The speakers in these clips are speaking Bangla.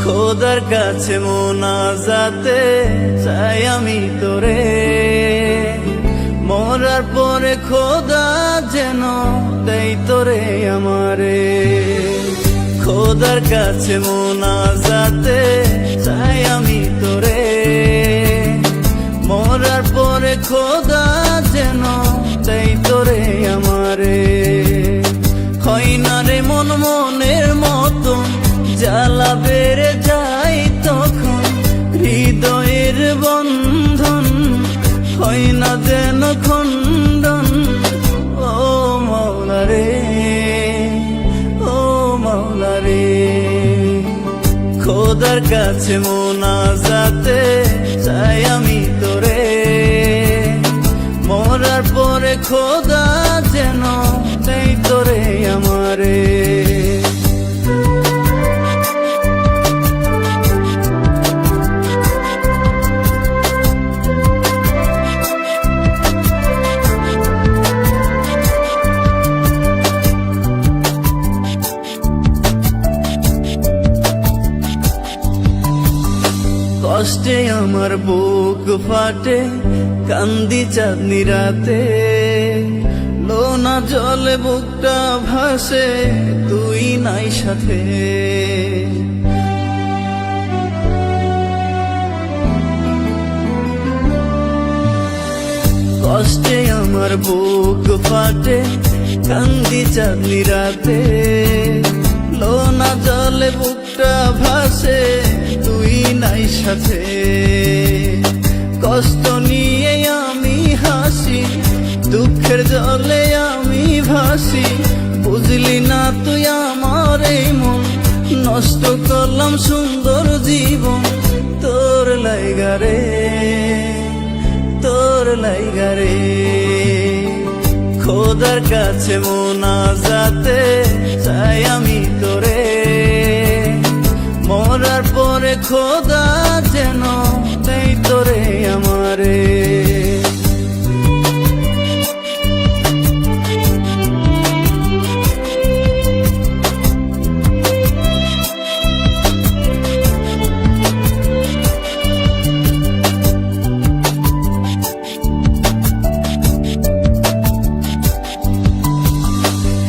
খোদার কাছে মোনাজাতে চাই আমি তোরে, মরার পরে খোদা যেন দেই তোরে আমারে। খোদার কাছে মোনাজাতে চাই আমি তোরে, মরার পরে খোদা যেন দেই তোরে আমারে। হয় না রে মন মনের মতন, জ্বালা বেড়ে যায় তখন হৃদয়ের বন্ধন, হয় না যেন খণ্ডন। ও মাওলা রে, ও মাওলা রে, খোদার কাছে মোনাজাতে চাই আমি তোরে, মরার পরে খোদা যেন দেই তোরে আমারে। কষ্টে আমার বুক ফাটে, কান্দি চাঁদনি রাতে, লোনা জলে বুকটা ভাসে, তুই নাই সাথে। কষ্টে আমার বুক ফাটে, কান্দি চাঁদনি রাতে, লোনা জলে বুকটা ভাসে, তুই নাই সাথে। কষ্ট নিয়ে আমি হাসি, দুঃখের জলে আমি ভাসি, বুঝলি না তুই আমার এই মন, নষ্ট করলাম সুন্দর জীবন তোর লাইগারে, তোর লাইগারে। খোদার কাছে মোনাজাতে চাই আমি তোরে, মরার পরে খোদা যেন দেই তোরে আমারে।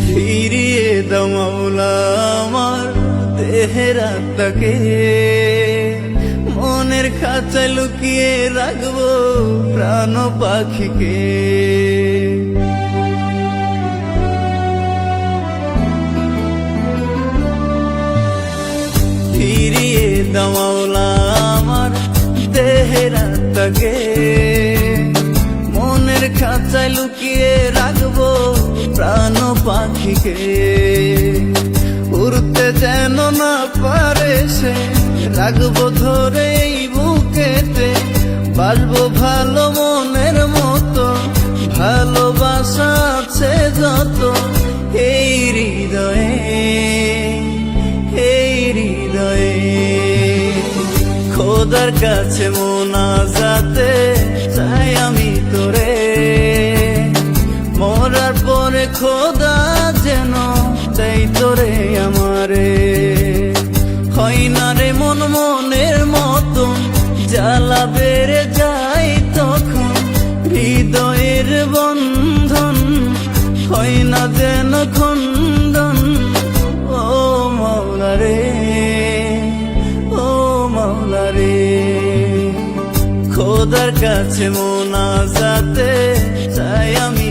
ফিরিয়ে দাও মাওলা আমার দেহের আত্মাকে, মনের খাঁচায় লুকিয়ে রাখবো প্রাণ পাখিকে। ফিরিয়ে দাও মাওলা আমার দেহের আত্মাকে, মনের খাঁচায় লুকিয়ে রাখবো প্রাণ পাখিকে। উড়তে যেন না পারে সে, রাখবো ধরে এই বুকেতে, বাসবো ভালো মনের মতো, ভালোবাসা আছে যত এই হৃদয়ে, এই হৃদয়ে। খোদার কাছে মোনাজাতে চাই আমি তোরে, মরার পরে খোদা যেন দেই তোরে আমারে। হয় না রে মন মনের মতন, জ্বালা বেড়ে যায় তখন হৃদয়ের বন্ধন, হয় না যেন খণ্ডন। ও মাওলা রে, ও মাওলা রে, খোদার কাছে মোনাজাতে চাই আমি